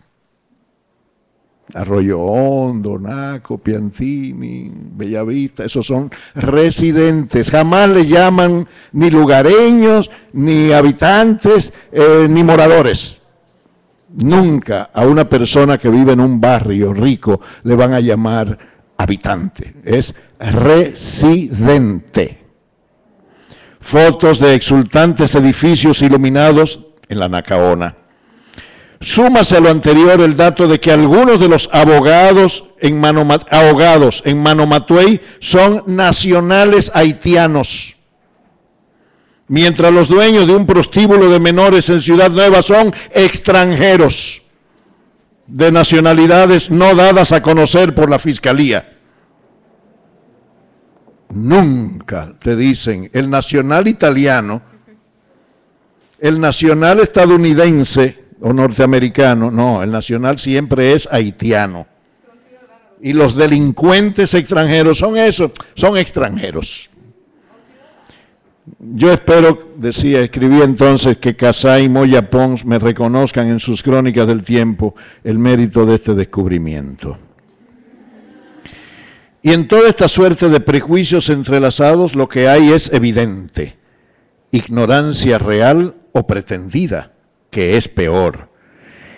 [SPEAKER 2] Arroyo Hondo, Naco, Piantini, Bellavista, esos son residentes. Jamás le llaman ni lugareños, ni habitantes, ni moradores. Nunca a una persona que vive en un barrio rico le van a llamar habitante, es residente. Fotos de exultantes edificios iluminados en la Nacaona. Súmase a lo anterior el dato de que algunos de los ahogados en Manumatuey son nacionales haitianos, mientras los dueños de un prostíbulo de menores en Ciudad Nueva son extranjeros de nacionalidades no dadas a conocer por la Fiscalía. Nunca te dicen el nacional italiano, el nacional estadounidense o norteamericano, no, el nacional siempre es haitiano. Y los delincuentes extranjeros son eso, son extranjeros. Yo espero, escribí entonces, que Casay y Moya Pons me reconozcan en sus crónicas del tiempo el mérito de este descubrimiento. Y en toda esta suerte de prejuicios entrelazados, lo que hay es evidente: ignorancia real o pretendida, que es peor.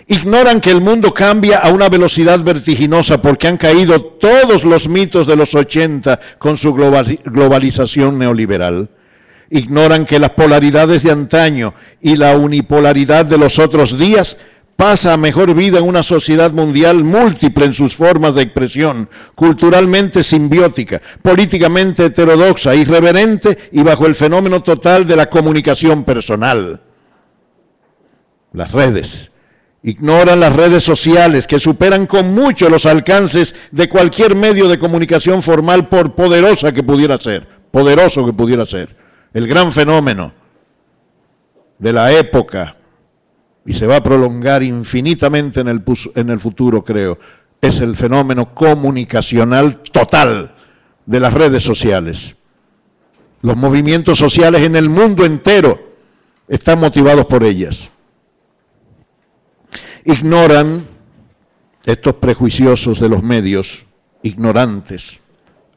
[SPEAKER 2] Ignoran que el mundo cambia a una velocidad vertiginosa porque han caído todos los mitos de los 80 con su globalización neoliberal. Ignoran que las polaridades de antaño y la unipolaridad de los otros días pasa a mejor vida en una sociedad mundial múltiple en sus formas de expresión, culturalmente simbiótica, políticamente heterodoxa, irreverente y bajo el fenómeno total de la comunicación personal. Las redes. Ignoran las redes sociales que superan con mucho los alcances de cualquier medio de comunicación formal, por poderoso que pudiera ser. El gran fenómeno de la época, y se va a prolongar infinitamente en el futuro, creo, es el fenómeno comunicacional total de las redes sociales. Los movimientos sociales en el mundo entero están motivados por ellas. Ignoran estos prejuiciosos de los medios, ignorantes,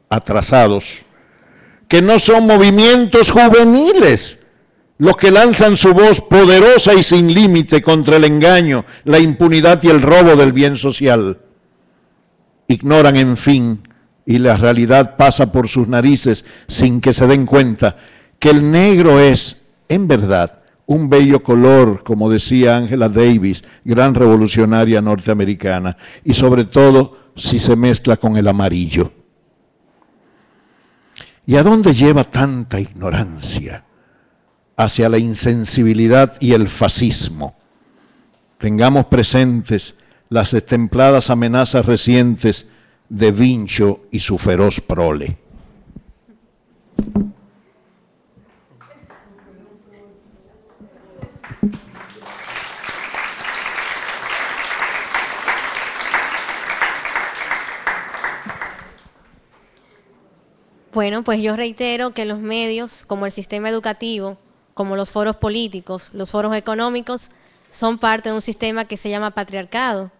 [SPEAKER 2] atrasados, que no son movimientos juveniles los que lanzan su voz poderosa y sin límite contra el engaño, la impunidad y el robo del bien social. Ignoran, en fin, y la realidad pasa por sus narices sin que se den cuenta, que el negro es, en verdad, un bello color, como decía Angela Davis, gran revolucionaria norteamericana, y sobre todo si se mezcla con el amarillo. ¿Y a dónde lleva tanta ignorancia? Hacia la insensibilidad y el fascismo. Tengamos presentes las destempladas amenazas recientes de Vincho y su feroz prole.
[SPEAKER 3] Bueno, pues yo reitero que los medios, como el sistema educativo, como los foros políticos, los foros económicos, son parte de un sistema que se llama patriarcado.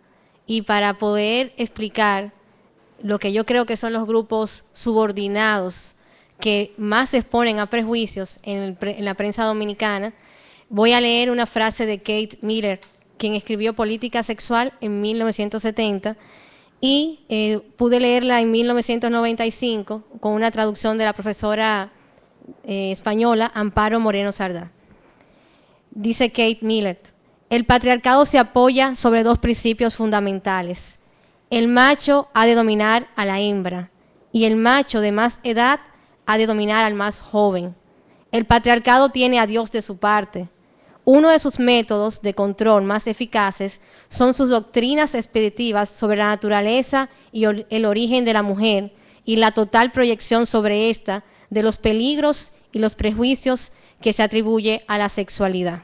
[SPEAKER 3] Y para poder explicar lo que yo creo que son los grupos subordinados que más se exponen a prejuicios en la prensa dominicana, voy a leer una frase de Kate Miller, quien escribió Política Sexual en 1970, y pude leerla en 1995 con una traducción de la profesora española Amparo Moreno Sardá. Dice Kate Miller: el patriarcado se apoya sobre dos principios fundamentales. El macho ha de dominar a la hembra y el macho de más edad ha de dominar al más joven. El patriarcado tiene a Dios de su parte. Uno de sus métodos de control más eficaces son sus doctrinas expeditivas sobre la naturaleza y el origen de la mujer y la total proyección sobre ésta de los peligros y los prejuicios que se atribuye a la sexualidad.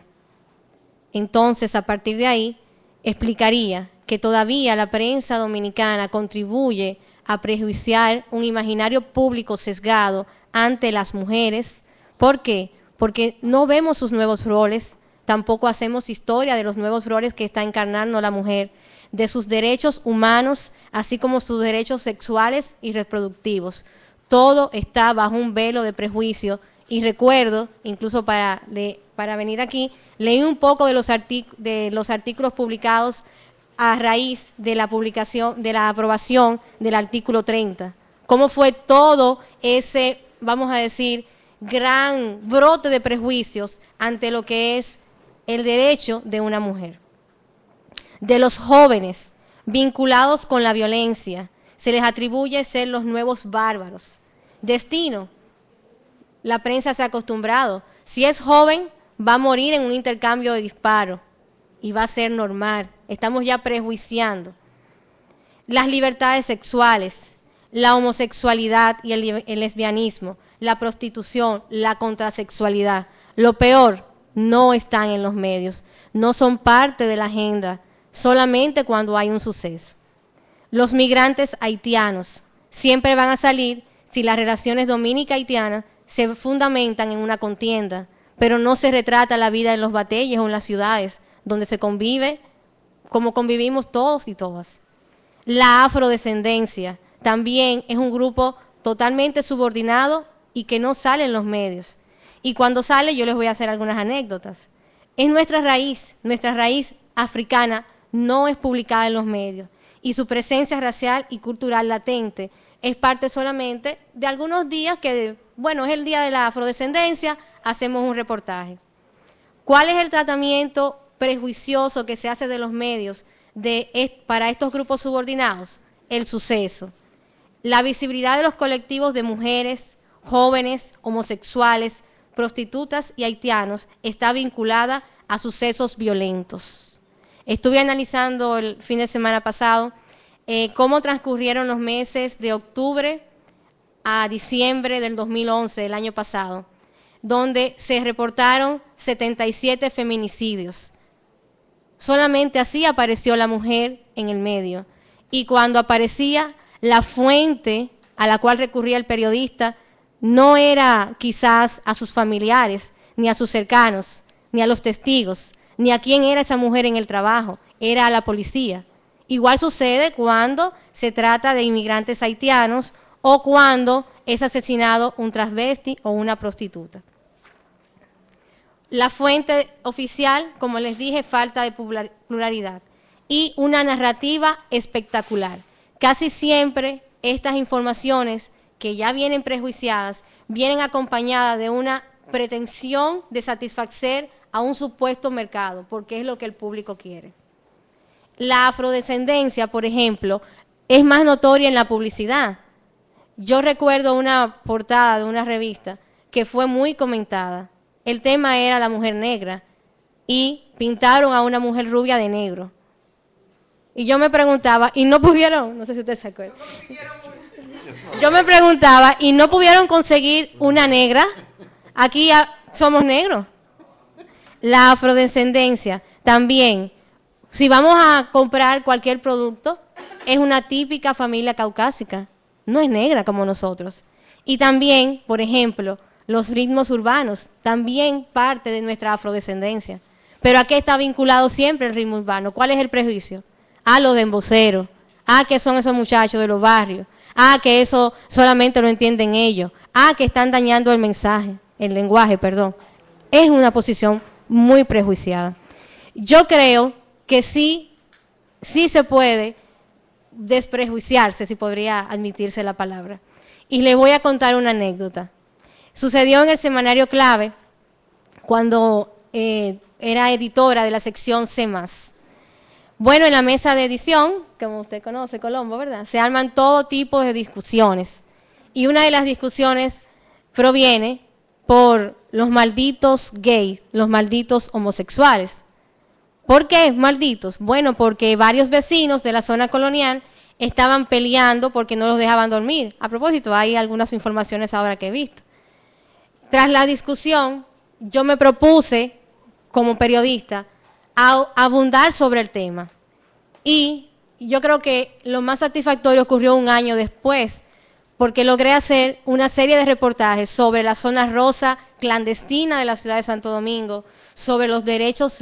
[SPEAKER 3] Entonces, a partir de ahí, explicaría que todavía la prensa dominicana contribuye a prejuiciar un imaginario público sesgado ante las mujeres. ¿Por qué? Porque no vemos sus nuevos roles, tampoco hacemos historia de los nuevos roles que está encarnando la mujer, de sus derechos humanos, así como sus derechos sexuales y reproductivos. Todo está bajo un velo de prejuicio. Y recuerdo, incluso para venir aquí, leí un poco de los artículos publicados a raíz de la publicación, de la aprobación del artículo 30. Cómo fue todo ese, vamos a decir, gran brote de prejuicios ante lo que es el derecho de una mujer. De los jóvenes vinculados con la violencia, se les atribuye ser los nuevos bárbaros. Destino. La prensa se ha acostumbrado. Si es joven, va a morir en un intercambio de disparos y va a ser normal. Estamos ya prejuiciando. Las libertades sexuales, la homosexualidad y el lesbianismo, la prostitución, la contrasexualidad. Lo peor, no están en los medios, no son parte de la agenda, solamente cuando hay un suceso. Los migrantes haitianos siempre van a salir si las relaciones dominica-haitianas se fundamentan en una contienda, pero no se retrata la vida en los batalles o en las ciudades, donde se convive como convivimos todos y todas. La afrodescendencia también es un grupo totalmente subordinado y que no sale en los medios. Y cuando sale, yo les voy a hacer algunas anécdotas. Es nuestra raíz africana no es publicada en los medios, y su presencia racial y cultural latente es parte solamente de algunos días que, bueno, es el día de la afrodescendencia, hacemos un reportaje. ¿Cuál es el tratamiento prejuicioso que se hace de los medios para estos grupos subordinados? El suceso. La visibilidad de los colectivos de mujeres, jóvenes, homosexuales, prostitutas y haitianos está vinculada a sucesos violentos. Estuve analizando el fin de semana pasado cómo transcurrieron los meses de octubre a diciembre del 2011, del año pasado, donde se reportaron 77 feminicidios. Solamente así apareció la mujer en el medio. Y cuando aparecía, la fuente a la cual recurría el periodista no era quizás a sus familiares, ni a sus cercanos, ni a los testigos, ni a quién era esa mujer en el trabajo, era a la policía. Igual sucede cuando se trata de inmigrantes haitianos o cuando es asesinado un transvesti o una prostituta. La fuente oficial, como les dije, falta de pluralidad y una narrativa espectacular. Casi siempre estas informaciones que ya vienen prejuiciadas vienen acompañadas de una pretensión de satisfacer a un supuesto mercado, porque es lo que el público quiere. La afrodescendencia, por ejemplo, es más notoria en la publicidad. Yo recuerdo una portada de una revista que fue muy comentada. El tema era la mujer negra y pintaron a una mujer rubia de negro. Y yo me preguntaba, y no pudieron, no sé si ustedes se acuerdan. Yo me preguntaba, ¿y no pudieron conseguir una negra? Aquí somos negros. La afrodescendencia también. Si vamos a comprar cualquier producto, es una típica familia caucásica. No es negra como nosotros. Y también, por ejemplo, los ritmos urbanos, también parte de nuestra afrodescendencia. Pero ¿a qué está vinculado siempre el ritmo urbano? ¿Cuál es el prejuicio? A los demboceros, a que son esos muchachos de los barrios, a que eso solamente lo entienden ellos, a que están dañando el mensaje, el lenguaje, perdón. Es una posición muy prejuiciada. Yo creo que sí se puede desprejuiciarse, si podría admitirse la palabra. Y les voy a contar una anécdota. Sucedió en el semanario Clave, cuando era editora de la sección C+. Bueno, en la mesa de edición, como usted conoce, Colombo, ¿verdad? Se arman todo tipo de discusiones. Y una de las discusiones proviene por los malditos gays, los malditos homosexuales. ¿Por qué malditos? Bueno, porque varios vecinos de la zona colonial estaban peleando porque no los dejaban dormir. A propósito, hay algunas informaciones ahora que he visto. Tras la discusión, yo me propuse, como periodista, a abundar sobre el tema. Y yo creo que lo más satisfactorio ocurrió un año después, porque logré hacer una serie de reportajes sobre la zona rosa clandestina de la ciudad de Santo Domingo, sobre los derechos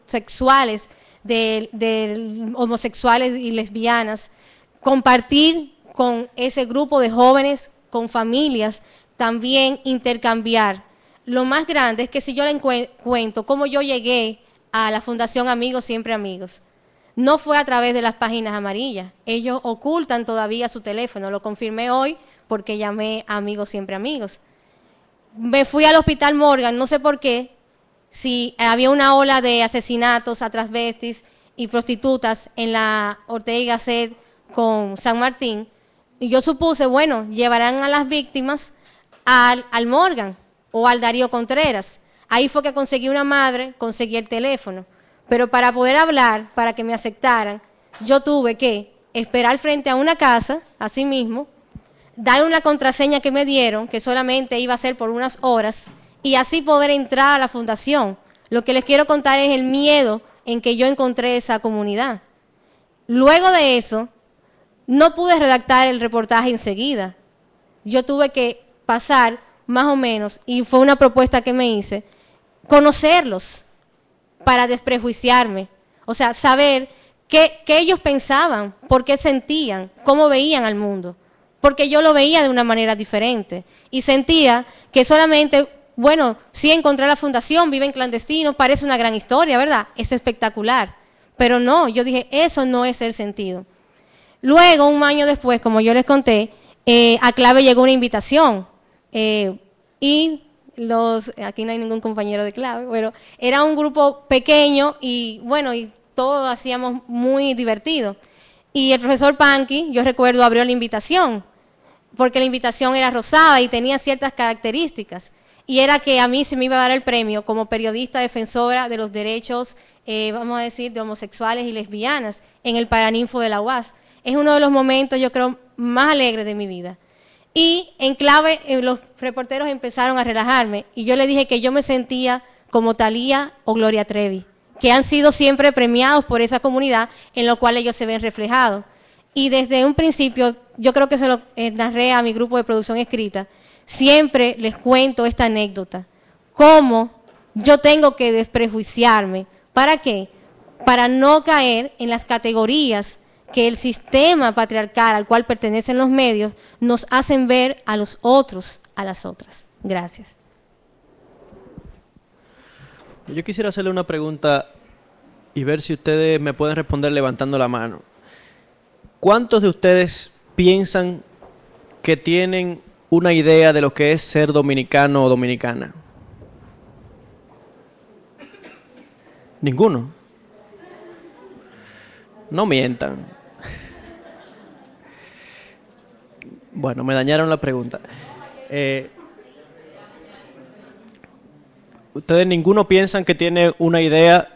[SPEAKER 3] sexuales de homosexuales y lesbianas, compartir con ese grupo de jóvenes, con familias, también intercambiar. Lo más grande es que si yo les cuento cómo yo llegué a la Fundación Amigos Siempre Amigos, no fue a través de las páginas amarillas. Ellos ocultan todavía su teléfono. Lo confirmé hoy porque llamé a Amigos Siempre Amigos. Me fui al Hospital Morgan, no sé por qué, si había una ola de asesinatos a transvestis y prostitutas en la Ortega y Gasset con San Martín. Y yo supuse, bueno, llevarán a las víctimas al Morgan o al Darío Contreras. Ahí fue que conseguí una madre, conseguí el teléfono. Pero para poder hablar, para que me aceptaran, yo tuve que esperar frente a una casa, así mismo, dar una contraseña que me dieron, que solamente iba a ser por unas horas, y así poder entrar a la fundación. Lo que les quiero contar es el miedo en que yo encontré esa comunidad. Luego de eso, no pude redactar el reportaje enseguida. Yo tuve que pasar más o menos, y fue una propuesta que me hice, conocerlos para desprejuiciarme, o sea, saber qué ellos pensaban, por qué sentían, cómo veían al mundo, porque yo lo veía de una manera diferente y sentía que solamente, bueno, sí encontré la fundación, viven clandestinos, parece una gran historia, ¿verdad? Es espectacular, pero no, yo dije, eso no es el sentido. Luego, un año después, como yo les conté, a Clave llegó una invitación y aquí no hay ningún compañero de Clave, pero era un grupo pequeño y bueno, y todos hacíamos muy divertido. Y el profesor Panqui, yo recuerdo, abrió la invitación, porque la invitación era rosada y tenía ciertas características. Y era que a mí se me iba a dar el premio como periodista defensora de los derechos, vamos a decir, de homosexuales y lesbianas en el Paraninfo de la UAS. Es uno de los momentos, yo creo, más alegres de mi vida. Y en Clave los reporteros empezaron a relajarme y yo le dije que yo me sentía como Thalía o Gloria Trevi, que han sido siempre premiados por esa comunidad en lo cual ellos se ven reflejados. Y desde un principio, yo creo que se lo narré a mi grupo de producción escrita, siempre les cuento esta anécdota. Cómo yo tengo que desprejuiciarme. ¿Para qué? Para no caer en las categorías que el sistema patriarcal al cual pertenecen los medios nos hacen ver a los otros, a las otras. Gracias.
[SPEAKER 4] Yo quisiera hacerle una pregunta y ver si ustedes me pueden responder levantando la mano. ¿Cuántos de ustedes piensan que tienen una idea de lo que es ser dominicano o dominicana? ¿Ninguno? No mientan. Bueno, me dañaron la pregunta. ¿Ustedes ninguno piensan que tiene una idea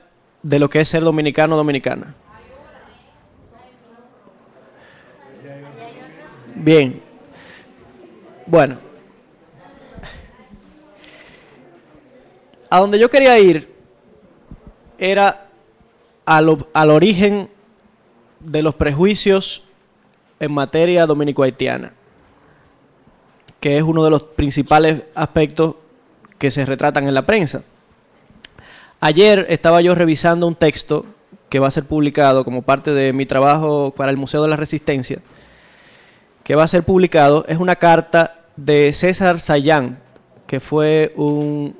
[SPEAKER 4] de lo que es ser dominicano o dominicana? Bien. Bueno. A donde yo quería ir era al origen de los prejuicios en materia dominico-haitiana, que es uno de los principales aspectos que se retratan en la prensa. Ayer estaba yo revisando un texto que va a ser publicado como parte de mi trabajo para el Museo de la Resistencia, que va a ser publicado. Es una carta de César Sayán, que fue un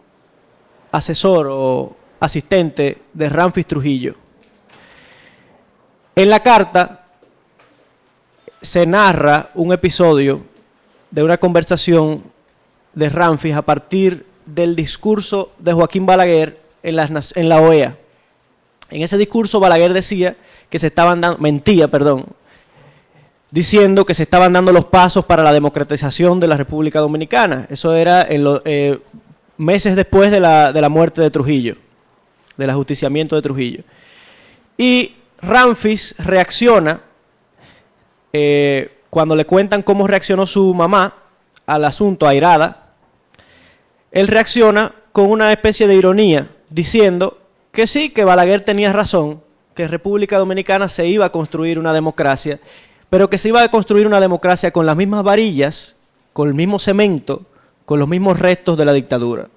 [SPEAKER 4] asesor o asistente de Ramfis Trujillo. En la carta se narra un episodio de una conversación de Ramfis a partir del discurso de Joaquín Balaguer en la OEA. En ese discurso Balaguer decía que se estaban dando, diciendo que se estaban dando los pasos para la democratización de la República Dominicana. Eso era en meses después de la muerte de Trujillo, del ajusticiamiento de Trujillo. Y Ramfis reacciona, cuando le cuentan cómo reaccionó su mamá al asunto, airada, él reacciona con una especie de ironía, diciendo que sí, que Balaguer tenía razón, que República Dominicana se iba a construir una democracia, pero que se iba a construir una democracia con las mismas varillas, con el mismo cemento, con los mismos restos de la dictadura.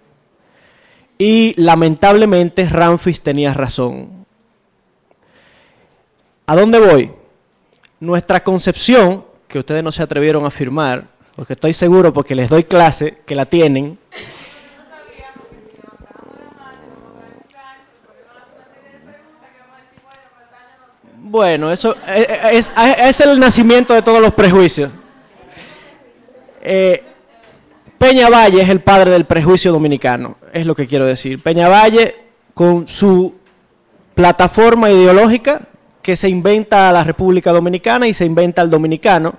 [SPEAKER 4] Y lamentablemente Ramfis tenía razón. ¿A dónde voy? Nuestra concepción, que ustedes no se atrevieron a afirmar, porque estoy seguro porque les doy clase, que la tienen. Bueno, eso es el nacimiento de todos los prejuicios. Peñavalle es el padre del prejuicio dominicano, es lo que quiero decir. Peñavalle, con su plataforma ideológica, que se inventa a la República Dominicana y se inventa al dominicano,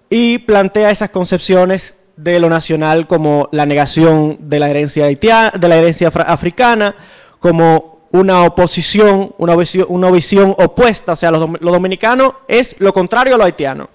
[SPEAKER 4] y plantea esas concepciones de lo nacional como la negación de la herencia haitiana, de la herencia africana, como una oposición, una visión opuesta. O sea, lo dominicano es lo contrario a lo haitiano.